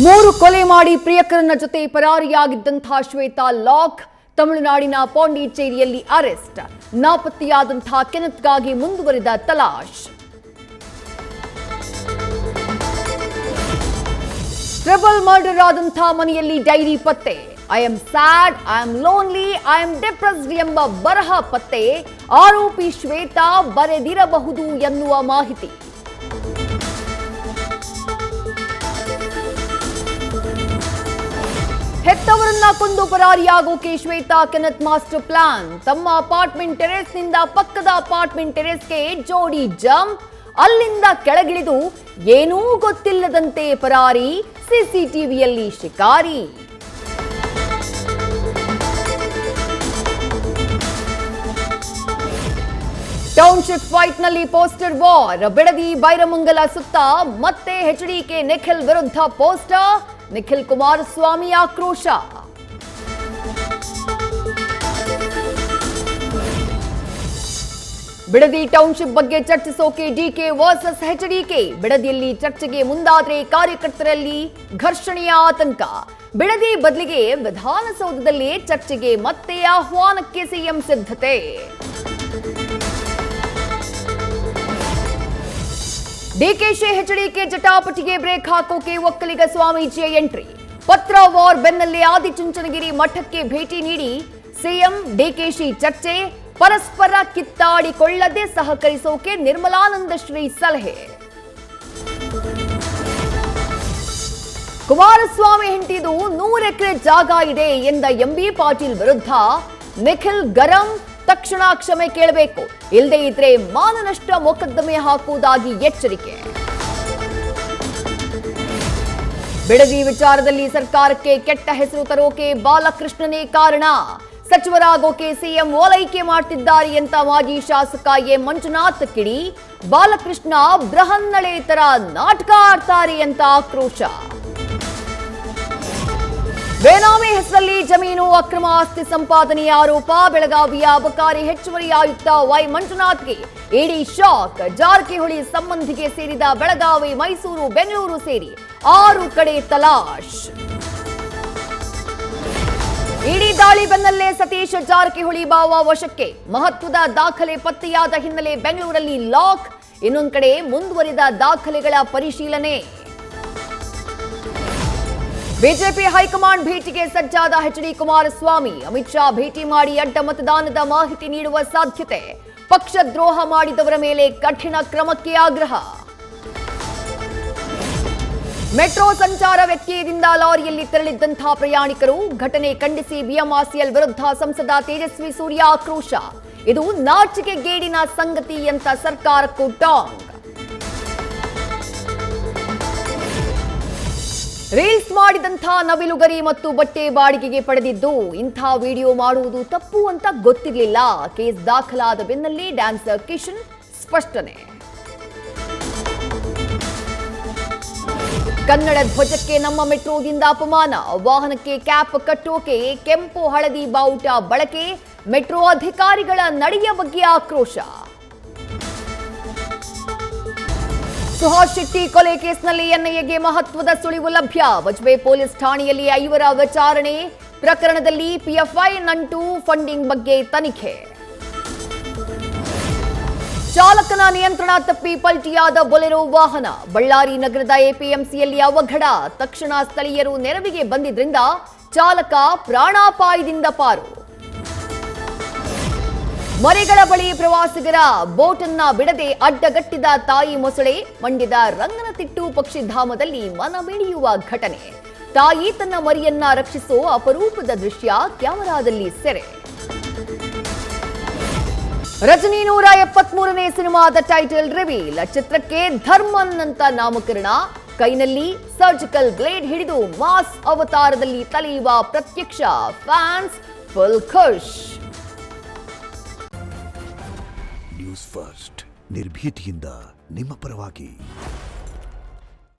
ಮೂರು ಕೊಲೆ ಮಾಡಿ ಪ್ರಿಯಕರನ ಜೊತೆ ಪರಾರಿಯಾಗಿದ್ದಂತಹ ಶ್ವೇತಾ ಲಾಕ್ ತಮಿಳುನಾಡಿನ ಪಾಂಡಿಚೇರಿಯಲ್ಲಿ ಅರೆಸ್ಟ್. ನಾಪತ್ತೆಯಾದಂತಹ ಕೆನೆತ್ಗಾಗಿ ಮುಂದುವರಿದ ತಲಾಶ್. ಟ್ರಿಬಲ್ ಮರ್ಡರ್ ಆದಂತಹ ಮನೆಯಲ್ಲಿ ಡೈರಿ ಪತ್ತೆ. I am sad, I am lonely, I am depressed ಎಂಬ ಬರಹ ಪತ್ತೆ. ಆರೋಪಿ ಶ್ವೇತಾ ಬರೆದಿರಬಹುದು ಎನ್ನುವ ಮಾಹಿತಿ. ಹೆತ್ತವರನ್ನ ಕೊಂದು ಪರಾರಿಯಾಗೋಕೆ ಶ್ವೇತಾ ಕೆನೆತ್ ಮಾಸ್ಟರ್ ಪ್ಲಾನ್. ತಮ್ಮ ಅಪಾರ್ಟ್ಮೆಂಟ್ ಟೆರೇಸ್ನಿಂದ ಪಕ್ಕದ ಅಪಾರ್ಟ್ಮೆಂಟ್ ಟೆರೇಸ್ಗೆ ಜೋಡಿ ಜಂಪ್. ಅಲ್ಲಿಂದ ಕೆಳಗಿಳಿದು ಏನೂ ಗೊತ್ತಿಲ್ಲದಂತೆ ಪರಾರಿ. ಸಿಸಿಟಿವಿಯಲ್ಲಿ ಶಿಕಾರಿ. ಟೌನ್ಶಿಪ್ ಫೈಟ್ನಲ್ಲಿ ಪೋಸ್ಟರ್ ವಾರ್. ಬಿಡದಿ ಬೈರಮಂಗಲ ಸುತ್ತ ಮತ್ತೆ ಎಚ್ಡಿಕೆ ನಿಖಿಲ್ ವಿರುದ್ಧ ಪೋಸ್ಟರ್. ನಿಖಿಲ್ ಕುಮಾರಸ್ವಾಮಿ ಆಕ್ರೋಶ. ಬಿಡದಿ ಟೌನ್ಶಿಪ್ ಬಗ್ಗೆ ಚರ್ಚಿಸೋಕೆ ಡಿಕೆ ವರ್ಸಸ್ ಎಚ್ಡಿಕೆ. ಬಿಡದಿಯಲ್ಲಿ ಚರ್ಚೆಗೆ ಮುಂದಾದ್ರೆ ಕಾರ್ಯಕರ್ತರಲ್ಲಿ ಘರ್ಷಣೆಯ ಆತಂಕ. ಬಿಡದಿ ಬದಲಿಗೆ ವಿಧಾನಸೌಧದಲ್ಲಿ ಚರ್ಚೆಗೆ ಮತ್ತೆ ಆಹ್ವಾನಕ್ಕೆ ಸಿಎಂ ಸಿದ್ಧತೆ. ಡಿಕೆಶಿ ಎಚ್ಡಿಕೆ ಜಟಾಪಟಿಗೆ ಬ್ರೇಕ್ ಹಾಕೋಕೆ ಒಕ್ಕಲಿಗ ಸ್ವಾಮೀಜಿಯ ಎಂಟ್ರಿ. ಪತ್ರ ವಾರ್ ಬೆನ್ನಲ್ಲೇ ಆದಿಚುಂಚನಗಿರಿ ಮಠಕ್ಕೆ ಭೇಟಿ ನೀಡಿ ಸಿಎಂ ಡಿಕೆಶಿ ಚರ್ಚೆ. ಪರಸ್ಪರ ಕಿತ್ತಾಡಿಕೊಳ್ಳದೆ ಸಹಕರಿಸೋಕೆ ನಿರ್ಮಲಾನಂದ ಶ್ರೀ ಸಲಹೆ. ಕುಮಾರಸ್ವಾಮಿ ಹೆಂಡತಿದು 100 ಎಕರೆ ಜಾಗ ಇದೆ ಎಂದ ಎಂಬಿ ಪಾಟೀಲ್ ವಿರುದ್ಧ ನಿಖಿಲ್ ಗರಂ. ತಕ್ಷಣ ಕ್ಷಮೆ ಕೇಳಬೇಕು, ಇಲ್ಲದೇ ಇದ್ರೆ ಮಾನನಷ್ಟ ಮೊಕದ್ದಮೆ ಹಾಕುವುದಾಗಿ ಎಚ್ಚರಿಕೆ. ಬಿಡದಿ ವಿಚಾರದಲ್ಲಿ ಸರ್ಕಾರಕ್ಕೆ ಕೆಟ್ಟ ಹೆಸರು ತರೋಕೆ ಬಾಲಕೃಷ್ಣನೇ ಕಾರಣ. ಸಚಿವರಾಗೋಕೆ ಸಿಎಂ ಓಲೈಕೆ ಮಾಡ್ತಿದ್ದಾರೆ ಅಂತ ಮಾಜಿ ಶಾಸಕ ಎ ಮಂಜುನಾಥ್ ಕಿಡಿ. ಬಾಲಕೃಷ್ಣ ಬೃಹನ್ನಳೆ ತರ ನಾಟಕ ಆಡ್ತಾರೆ ಅಂತ ಆಕ್ರೋಶ. ಬೇನಾಮಿ ಹೆಸರಲ್ಲಿ ಜಮೀನು ಅಕ್ರಮ ಆಸ್ತಿ ಸಂಪಾದನೆ ಆರೋಪ. ಬೆಳಗಾವಿಯ ಅಬಕಾರಿ ಹೆಚ್ಚುವರಿ ಆಯುಕ್ತ ವೈ ಮಂಜುನಾಥ್ಗೆ ಇಡಿ ಶಾಕ್. ಜಾರಕಿಹೊಳಿ ಸಂಬಂಧಿಗೆ ಸೇರಿದ ಬೆಳಗಾವಿ, ಮೈಸೂರು, ಬೆಂಗಳೂರು ಸೇರಿ 6 ಕಡೆ ತಲಾಶ್. ಇಡಿ ದಾಳಿ ಬೆನ್ನಲ್ಲೇ ಸತೀಶ್ ಜಾರಕಿಹೊಳಿ ಬಾವ ವಶಕ್ಕೆ. ಮಹತ್ವದ ದಾಖಲೆ ಪತ್ತೆಯಾದ ಹಿನ್ನೆಲೆ ಬೆಂಗಳೂರಲ್ಲಿ ಲಾಕ್. ಇನ್ನೊಂದು ಕಡೆ ಮುಂದುವರಿದ ದಾಖಲೆಗಳ ಪರಿಶೀಲನೆ. ಬಿಜೆಪಿ ಹೈಕಮಾಂಡ್ ಭೇಟಿಗೆ ಸಜ್ಜಾದ ಎಚ್ಡಿ ಕುಮಾರಸ್ವಾಮಿ. ಅಮಿತ್ ಶಾ ಭೇಟಿ ಮಾಡಿ ಅಡ್ಡ ಮತದಾನದ ಮಾಹಿತಿ ನೀಡುವ ಸಾಧ್ಯತೆ. ಪಕ್ಷ ದ್ರೋಹ ಮಾಡಿದವರ ಮೇಲೆ ಕಠಿಣ ಕ್ರಮಕ್ಕೆ ಆಗ್ರಹ. ಮೆಟ್ರೋ ಸಂಚಾರ ವ್ಯತ್ಯಯದಿಂದ ಲಾರಿಯಲ್ಲಿ ತೆರಳಿದ್ದಂತಹ ಪ್ರಯಾಣಿಕರು. ಘಟನೆ ಖಂಡಿಸಿ ಬಿಎಂಆರ್ಸಿಎಲ್ ವಿರುದ್ಧ ಸಂಸದ ತೇಜಸ್ವಿ ಸೂರ್ಯ ಆಕ್ರೋಶ. ಇದು ನಾಚಿಕೆಗೇಡಿನ ಸಂಗತಿ ಅಂತ ಸರ್ಕಾರಕ್ಕೂ ಟಾಂಗ್. ರೀಲ್ಸ್ ಮಾಡಿದಂಥ ನವಿಲುಗರಿ ಮತ್ತು ಬಟ್ಟೆ ಬಾಡಿಗೆಗೆ ಪಡೆದಿದ್ದು. ಇಂಥ ವಿಡಿಯೋ ಮಾಡುವುದು ತಪ್ಪು ಅಂತ ಗೊತ್ತಿರಲಿಲ್ಲ. ಕೇಸ್ ದಾಖಲಾದ ಬೆನ್ನಲ್ಲೇ ಡ್ಯಾನ್ಸರ್ ಕಿಶನ್ ಸ್ಪಷ್ಟನೆ. ಕನ್ನಡ ಧ್ವಜಕ್ಕೆ ನಮ್ಮ ಮೆಟ್ರೋದಿಂದ ಅಪಮಾನ. ವಾಹನಕ್ಕೆ ಕ್ಯಾಪ್ ಕಟ್ಟೋಕೆ ಕೆಂಪು ಹಳದಿ ಬಾವುಟ ಬಳಕೆ. ಮೆಟ್ರೋ ಅಧಿಕಾರಿಗಳ ನಡೆಯ ಬಗ್ಗೆ ಆಕ್ರೋಶ. ಸುಹಾಸ್ ಶೆಟ್ಟಿ ಕೊಲೆ ಕೇಸ್ನಲ್ಲಿ ಎನ್ಐಎಗೆ ಮಹತ್ವದ ಸುಳಿವು ಲಭ್ಯ. ಬಜ್ಪೆ ಪೊಲೀಸ್ ಠಾಣೆಯಲ್ಲಿ 5 ವಿಚಾರಣೆ. ಪ್ರಕರಣದಲ್ಲಿ ಪಿಎಫ್ಐ ನಂಟು, ಫಂಡಿಂಗ್ ಬಗ್ಗೆ ತನಿಖೆ. ಚಾಲಕನ ನಿಯಂತ್ರಣ ತಪ್ಪಿ ಪಲ್ಟಿಯಾದ ಬೊಲೆರೋ ವಾಹನ. ಬಳ್ಳಾರಿ ನಗರದ ಎಪಿಎಂಸಿಯಲ್ಲಿ ಅವಘಡ. ತಕ್ಷಣ ಸ್ಥಳೀಯರು ನೆರವಿಗೆ ಬಂದಿದ್ರಿಂದ ಚಾಲಕ ಪ್ರಾಣಾಪಾಯದಿಂದ ಪಾರು. ಮರಿಗಳ ಬಳಿ ಪ್ರವಾಸಿಗರ ಬೋಟನ್ನ ಬಿಡದೆ ಅಡ್ಡಗಟ್ಟಿದ ತಾಯಿ ಮೊಸಳೆ. ಮಂಡ್ಯದ ರಂಗನತಿಟ್ಟು ಪಕ್ಷಿಧಾಮದಲ್ಲಿ ಮನಮಿಡಿಯುವ ಘಟನೆ. ತಾಯಿ ತನ್ನ ಮರಿಯನ್ನ ರಕ್ಷಿಸೋ ಅಪರೂಪದ ದೃಶ್ಯ ಕ್ಯಾಮೆರಾದಲ್ಲಿ ಸೆರೆ. ರಜನಿ 173ನೇ ಸಿನಿಮಾದ ಟೈಟಲ್ ರಿವೀಲ್. ಚಿತ್ರಕ್ಕೆ ಧರ್ಮನ್ ಅಂತ ನಾಮಕರಣ. ಕೈನಲ್ಲಿ ಸರ್ಜಿಕಲ್ ಬ್ಲೇಡ್ ಹಿಡಿದು ಮಾಸ್ ಅವತಾರದಲ್ಲಿ ತಲೆಯುವ ಪ್ರತ್ಯಕ್ಷ. ಫ್ಯಾನ್ಸ್ ಫುಲ್ ಖುಷ್. ನ್ಯೂಸ್ ಫಸ್ಟ್ ನಿರ್ಭೀತಿಯಿಂದ ನಿಮ್ಮ ಪರವಾಗಿ.